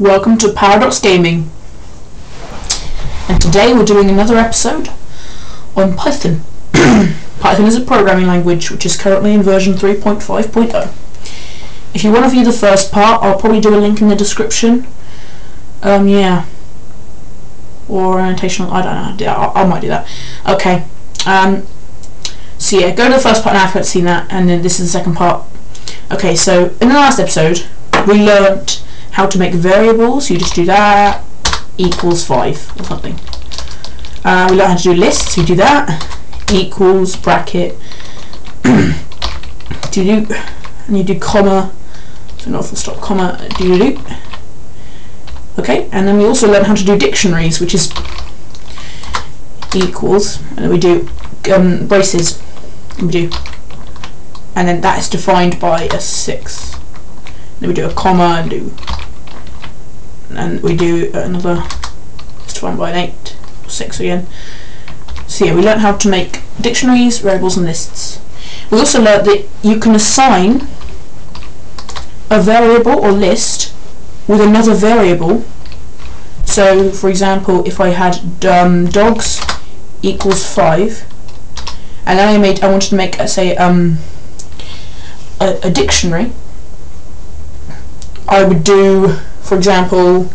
Welcome to Paradox Gaming, and today we're doing another episode on Python. Python is a programming language which is currently in version 3.5.0. If you want to view the first part, I'll probably do a link in the description. Yeah, or annotation. I don't know. I might do that. Okay. So yeah, go to the first part now if you haven't seen that, and then this is the second part. Okay, so in the last episode we learnt how to make variables. You just do that equals 5 or something. We learned how to do lists. You do that equals bracket. And you do comma, so not full stop, comma, do. Okay, and then we also learned how to do dictionaries, which is equals, and then we do braces, and then that is defined by a 6. Then we do a comma and we do another, it's defined by an 8 or 6 again. So yeah, we learned how to make dictionaries, variables and lists. We also learned that you can assign a variable or list with another variable. So for example, if I had dogs equals 5, and then I wanted to make say a dictionary, I would do, for example,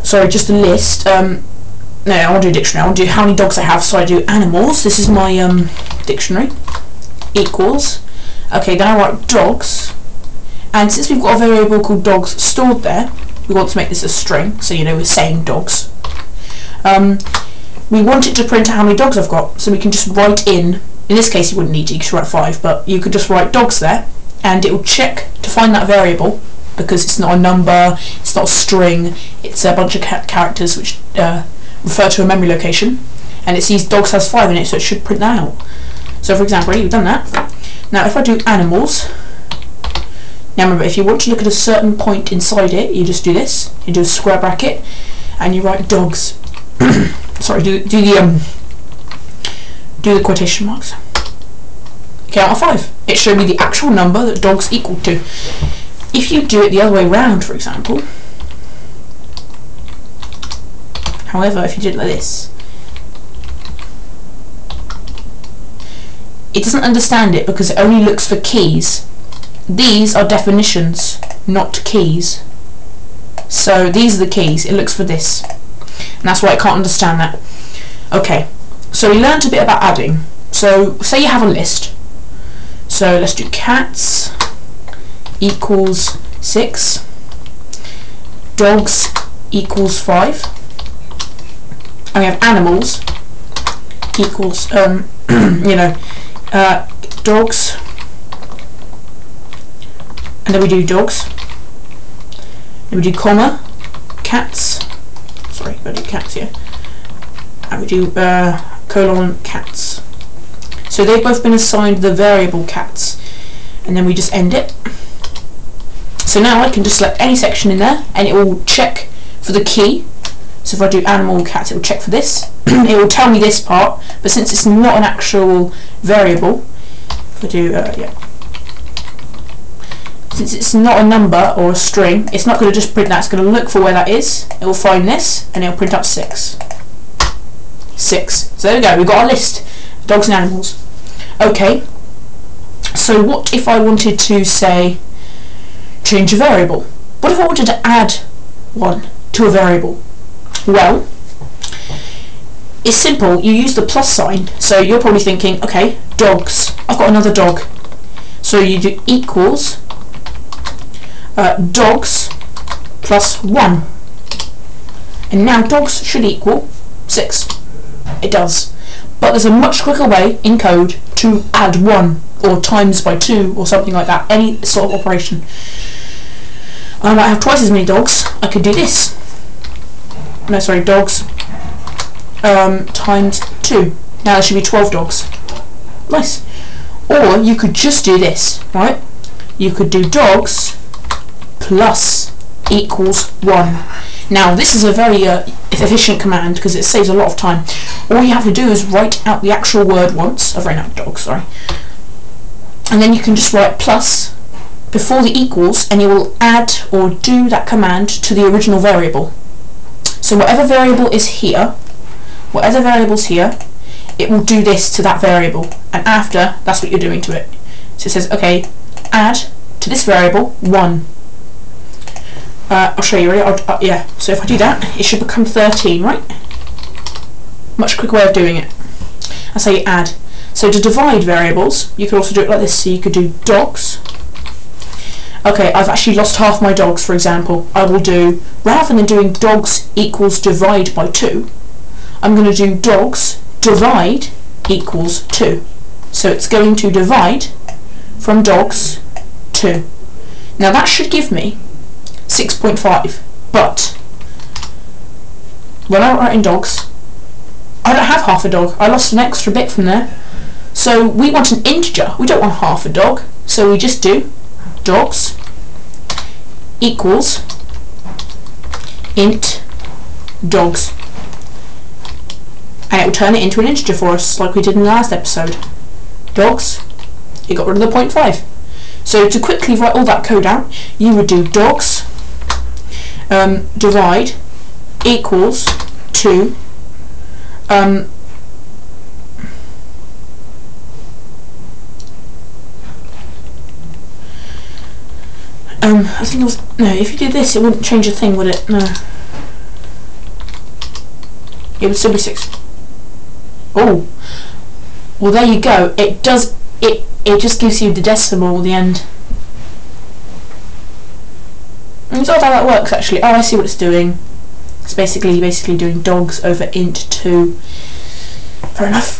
sorry, just a list. No, I want to do a dictionary. I want to do how many dogs I have, so I do animals. This is my dictionary equals. Okay, then I write dogs, and since we've got a variable called dogs stored there, we want to make this a string, so you know we're saying dogs. We want it to print out how many dogs I've got, so we can just write in this case you wouldn't need to, you could write 5, but you could just write dogs there, and it will check to find that variable, because it's not a number, it's not a string, it's a bunch of characters which refer to a memory location, and it sees dogs has 5 in it, so it should print that out. So for example, you've done that. Now if I do animals, now remember, if you want to look at a certain point inside it, you just do this, you do a square bracket, and you write dogs. Sorry, do the quotation marks. Okay, out of 5. It showed me the actual number that dogs equal to. If you do it the other way round, for example, however, if you did it like this, it doesn't understand it because it only looks for keys. These are definitions, not keys. So these are the keys. It looks for this, and that's why it can't understand that. Okay, so we learnt a bit about adding. So say you have a list. So let's do cats equals 6, dogs equals 5, and we have animals equals dogs, and then we do dogs, then we do comma, cats, sorry, I do cats here, and we do colon cats. So they've both been assigned the variable cats, and then we just end it. So now I can just select any section in there and it will check for the key. So if I do animal cats, it will check for this. It will tell me this part, but since it's not an actual variable, if I do since it's not a number or a string, it's not going to just print that, it's going to look for where that is, it will find this, and it will print out 6. So there we go, we've got our list of dogs and animals. Okay, so what if I wanted to say change a variable? What if I wanted to add one to a variable? Well, it's simple. You use the plus sign. So you're probably thinking, okay, dogs, I've got another dog. So you do equals dogs plus 1, and now dogs should equal 6. It does, but there's a much quicker way in code to add 1 or times by 2 or something like that, any sort of operation. I might have twice as many dogs. I could do this. No, sorry, dogs times 2. Now there should be 12 dogs. Nice. Or you could just do this, right? You could do dogs plus equals 1. Now this is a very efficient command because it saves a lot of time. All you have to do is write out the actual word once. I've written out dogs, sorry. And then you can just write plus before the equals, and you will add or do that command to the original variable. So whatever variable is here, whatever variable's here, it will do this to that variable, and after, that's what you're doing to it. So it says, okay, add to this variable 1. I'll show you, yeah, so if I do that, it should become 13, right? Much quicker way of doing it. That's how you add. So to divide variables, you could also do it like this. So you could do dogs. Okay, I've actually lost half my dogs, for example. I will do, rather than doing dogs equals divide by 2, I'm going to do dogs divide equals 2. So it's going to divide from dogs 2. Now that should give me 6.5, but when I write in dogs, I don't have half a dog. I lost an extra bit from there. So we want an integer. We don't want half a dog. So we just do dogs equals int dogs. And it will turn it into an integer for us, like we did in the last episode. Dogs, it got rid of the 0.5. So to quickly write all that code out, you would do dogs divide equals to I think it was, no, if you did this it wouldn't change a thing, would it? No. It would still be 6. Oh, well there you go. It does, it just gives you the decimal at the end. And it's not how that works actually. Oh, I see what it's doing. It's basically doing dogs over int 2. Fair enough.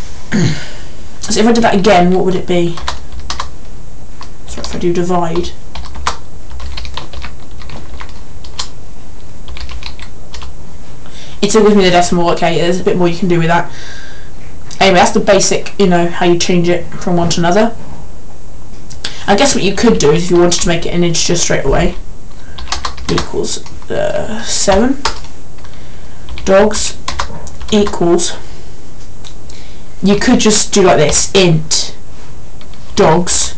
So if I did that again, what would it be? So if I do divide, it still gives me the decimal. Okay, there's a bit more you can do with that. Anyway, that's the basic, you know, how you change it from one to another. I guess what you could do is, if you wanted to make it an integer straight away, equals 7 dogs equals, you could just do like this, int dogs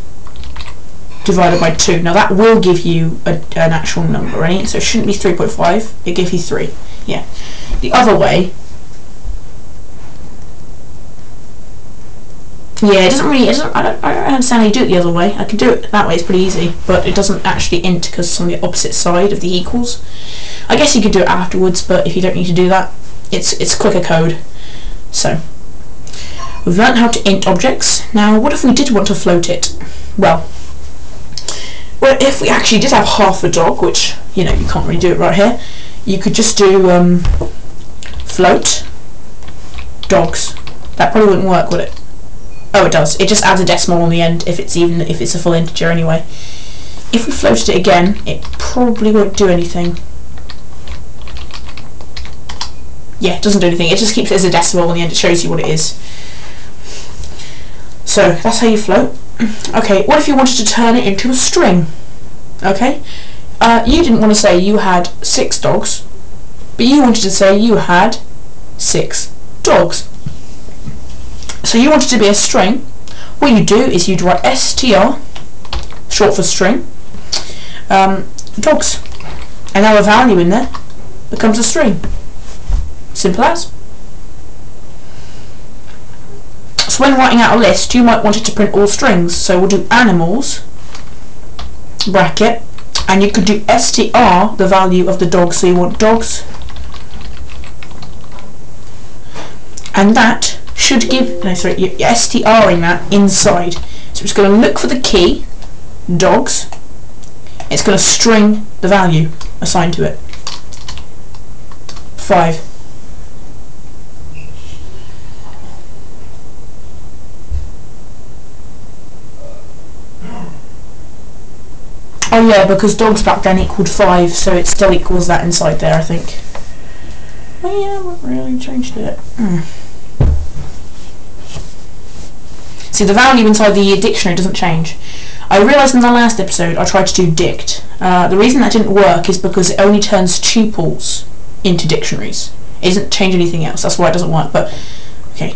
divided by 2. Now that will give you an actual number, right? So it shouldn't be 3.5, it gives you 3. Yeah. The other way, yeah, it doesn't really, I don't understand how you do it the other way. I can do it that way, it's pretty easy, but it doesn't actually int because it's on the opposite side of the equals. I guess you could do it afterwards, but if you don't need to do that, it's quicker code. So we've learned how to int objects. Now what if we did want to float it? Well, if we actually did have half a dog, which, you know, you can't really do it right here, you could just do float dogs. That probably wouldn't work, would it? Oh, it does. It just adds a decimal on the end if it's a full integer anyway. If we floated it again, it probably won't do anything. Yeah, it doesn't do anything. It just keeps it as a decimal on the end. It shows you what it is. So that's how you float. Okay, what if you wanted to turn it into a string? Okay, you didn't want to say you had 6 dogs, but you wanted to say you had 6 dogs. So you want it to be a string. What you do is you'd write str, short for string, dogs, and now a value in there becomes a string. Simple as. So when writing out a list, you might want it to print all strings. So we'll do animals, bracket, and you could do str, the value of the dog. So you want dogs, and that should give, no sorry, you're string that inside. So it's going to look for the key, dogs, it's going to string the value assigned to it. 5. Oh yeah, because dogs back then equaled 5, so it still equals that inside there, I think. Oh yeah, I haven't really changed it. See, the value inside the dictionary doesn't change. I realised in the last episode I tried to do dict. The reason that didn't work is because it only turns tuples into dictionaries. It doesn't change anything else. That's why it doesn't work. But okay,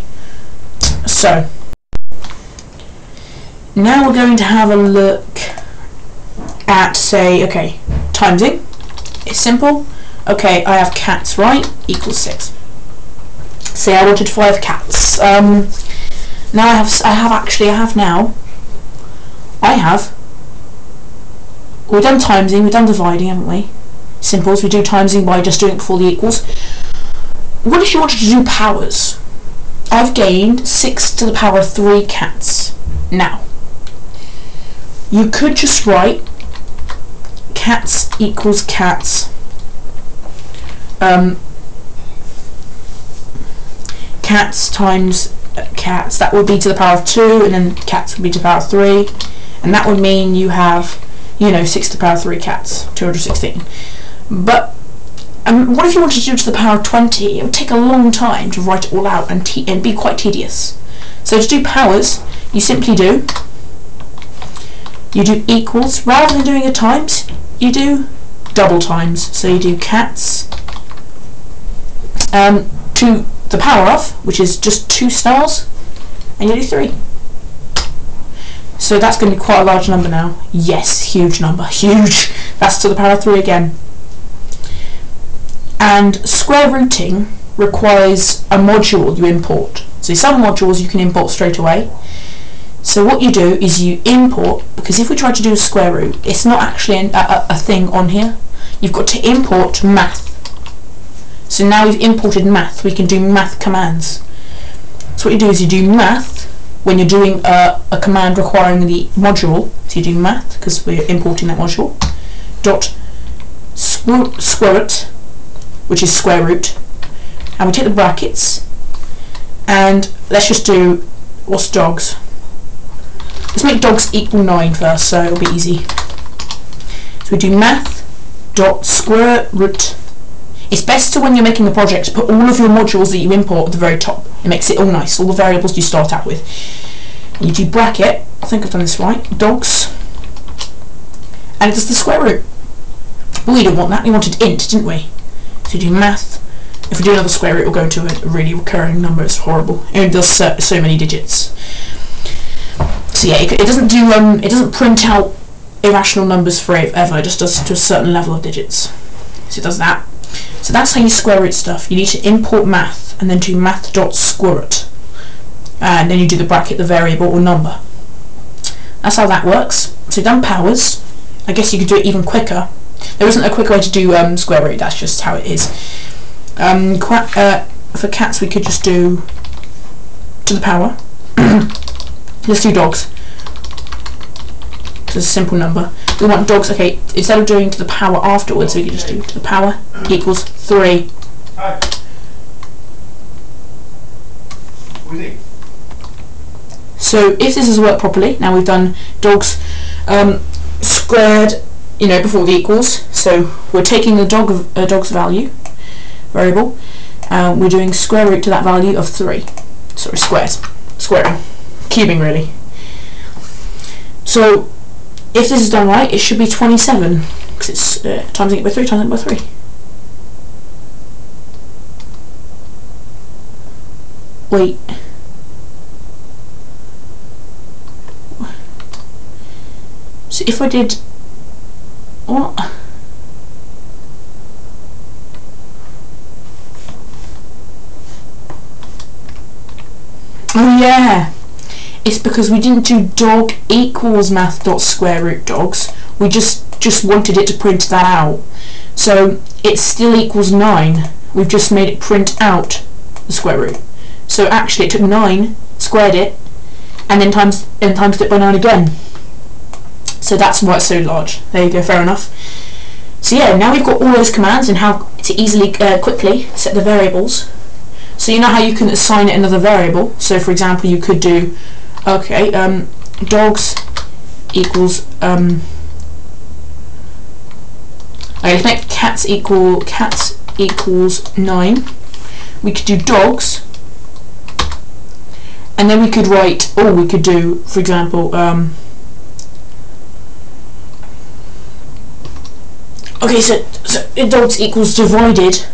so now we're going to have a look at, say, okay, timesing. It's simple. Okay, I have cats, right? Equals 6. Say I wanted 5 cats. Now we've done timesing, we've done dividing, haven't we? Simple, so we do timesing by just doing it before the equals. What if you wanted to do powers? I've gained 6 to the power 3 cats. Now, you could just write cats equals cats. Cats times cats, that would be to the power of 2, and then cats would be to the power of 3, and that would mean you have, 6 to the power of 3 cats, 216. But what if you wanted to do it to the power of 20? It would take a long time to write it all out and be quite tedious. So to do powers, you simply do equals, rather than doing a times, you do double times. So you do cats to the power of, which is just 2 stars, and you do 3. So that's going to be quite a large number now. Yes, huge number, huge. That's to the power of 3 again. And square rooting requires a module you import. So some modules you can import straight away. So what you do is you import, because if we try to do a square root, it's not actually a thing on here. You've got to import math. So now we've imported math, we can do math commands. So what you do is you do math when you're doing a command requiring the module. So you do math, because we're importing that module, dot square root, which is square root, and we take the brackets, and let's just do, what's dogs? Let's make dogs equal 9 first, so it'll be easy. So we do math dot square root. It's best to, when you're making the project, put all of your modules that you import at the very top. It makes it all nice, all the variables you start out with. And you do bracket, I think I've done this right, dogs, and it does the square root. But we didn't want that, we wanted int, didn't we? So you do math. If we do another square root, it will go into a really recurring number. It's horrible. It only does so many digits. So yeah, it doesn't do it doesn't print out irrational numbers forever. It just does to a certain level of digits. So it does that. So that's how you square root stuff. You need to import math and then do math dot square root, and then you do the bracket, the variable or number. That's how that works. So you've done powers. I guess you could do it even quicker. There isn't a quick way to do square root. That's just how it is. For cats, we could just do to the power. Let's do dogs. It's a simple number. We want dogs. Okay, instead of doing to the power afterwards, we could just do to the power equals 3. Hi. So if this has worked properly, now we've done dogs squared, before the equals. So we're taking the dog's value variable, we're doing square root to that value of 3. Sorry, squaring, cubing really. So if this is done right, it should be 27, because it's timesing it by 3, timesing it by 3. Wait. So if I did what? Oh yeah, it's because we didn't do dog equals math dot square root dogs. We just wanted it to print that out. So it still equals 9. We've just made it print out the square root. So actually it took 9, squared it, and then times it by 9 again. So that's why it's so large. There you go, fair enough. So yeah, now we've got all those commands and how to easily, quickly set the variables. So you know how you can assign it another variable. So for example, you could do, okay, dogs equals, okay, let's make cats equals 9. We could do dogs, and then we could write, or we could do, for example, okay, so dogs equals divided.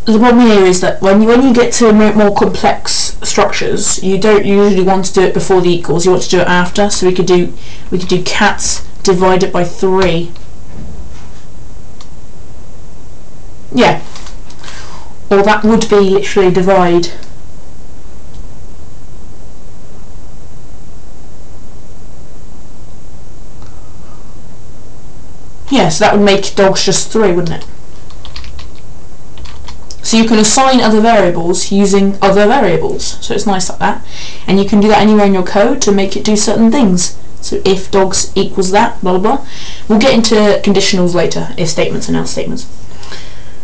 The problem here is that when you get to more complex structures, you don't usually want to do it before the equals, you want to do it after. So we could do cats divided by 3. Yeah. Or that would be literally divide. Yeah, so that would make dogs just 3, wouldn't it? So you can assign other variables using other variables. So it's nice like that. And you can do that anywhere in your code to make it do certain things. So if dogs equals that, blah blah blah. We'll get into conditionals later, if statements and else statements.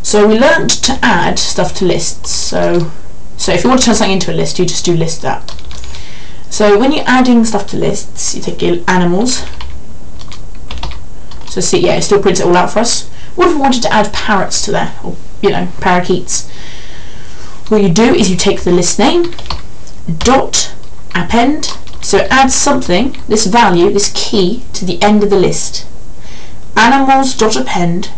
So we learned to add stuff to lists. So if you want to turn something into a list, you just do list that. So when you're adding stuff to lists, you take your animals. So see, yeah, it still prints it all out for us. What if we wanted to add parrots to there, or parakeets? What you do is you take the list name, dot append, so it adds something, this value, this key, to the end of the list. Animals dot append.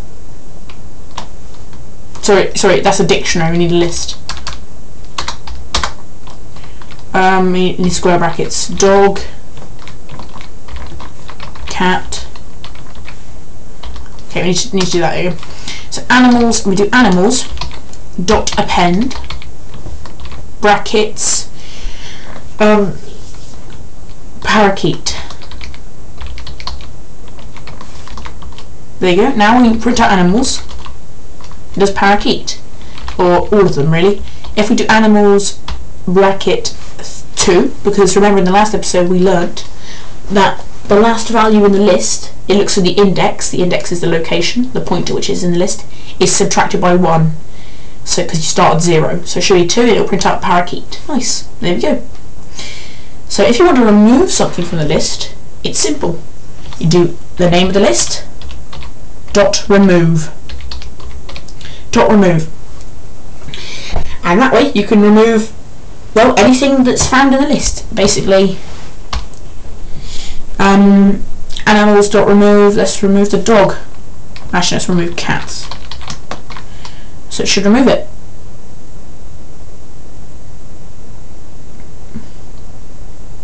Sorry, that's a dictionary. We need a list. We need square brackets. Dog, cat. Okay, we need to do that here. So animals, we do animals dot append brackets parakeet. There you go. Now when you print out animals, it does parakeet, or all of them really. If we do animals bracket 2, because remember in the last episode we learnt that the last value in the list, it looks for the index is the location, the pointer which is in the list, is subtracted by 1. So because you start at 0. So should be 2, it'll print out parakeet. Nice. There we go. So if you want to remove something from the list, it's simple. You do the name of the list, dot remove. Dot remove. And that way you can remove, well, anything that's found in the list. Basically, animals dot remove, let's remove the dog. Actually, let's remove cats. So it should remove it.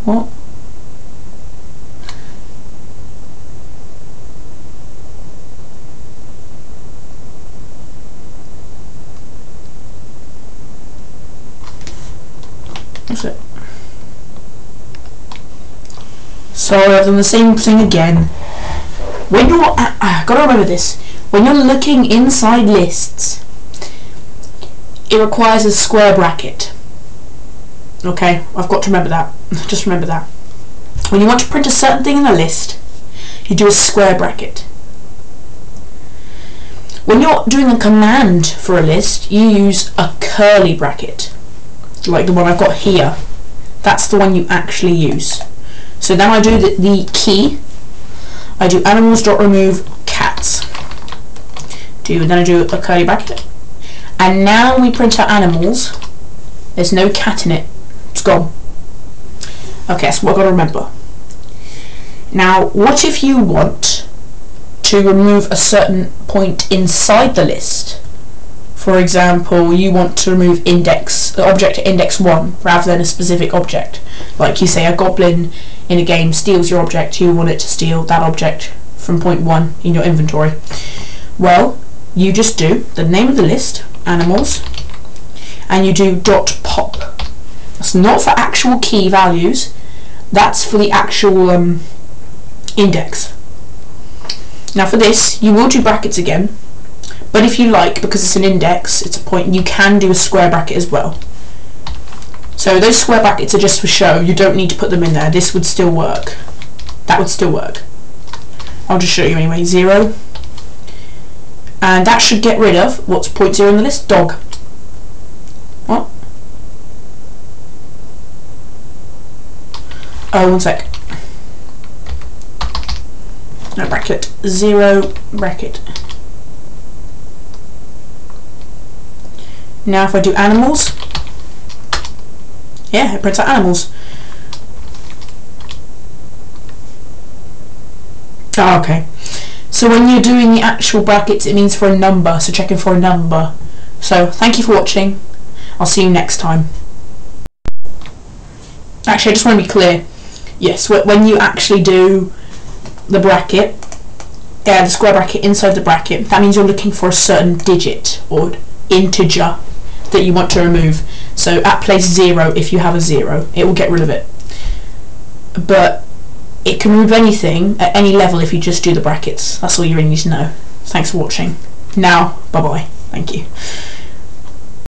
What? What's it? Sorry, I've done the same thing again. When you're gotta remember this. When you're looking inside lists, it requires a square bracket. Okay, I've got to remember that. Just remember that. When you want to print a certain thing in a list, you do a square bracket. When you're doing a command for a list, you use a curly bracket, like the one I've got here. That's the one you actually use. So then I do the key. I do animals.remove cats. Then I do a curly bracket. And now we print out animals. There's no cat in it. It's gone. Okay, that's what I've got to remember. Now, what if you want to remove a certain point inside the list? For example, you want to remove the object at index 1 rather than a specific object. Like you say a goblin in a game steals your object, you want it to steal that object from point 1 in your inventory. Well, you just do the name of the list, animals, and you do .pop. That's not for actual key values, that's for the actual index. Now for this, you will do brackets again, but if you like, because it's an index, it's a point, you can do a square bracket as well. So those square brackets are just for show, you don't need to put them in there, this would still work. That would still work. I'll just show you anyway, 0. And that should get rid of, what's point 0 in the list? Dog. What? Oh, one sec. No bracket. 0 bracket. Now if I do animals, yeah, it prints out animals. Oh, okay. So when you're doing the actual brackets, it means for a number, so checking for a number. So thank you for watching. I'll see you next time. Actually, I just want to be clear. Yes, when you actually do the bracket, the square bracket inside the bracket, that means you're looking for a certain digit or integer that you want to remove. So at place 0, if you have a 0, it will get rid of it. But it can remove anything at any level if you just do the brackets. That's all you really need to know. Thanks for watching. Now, bye bye. Thank you.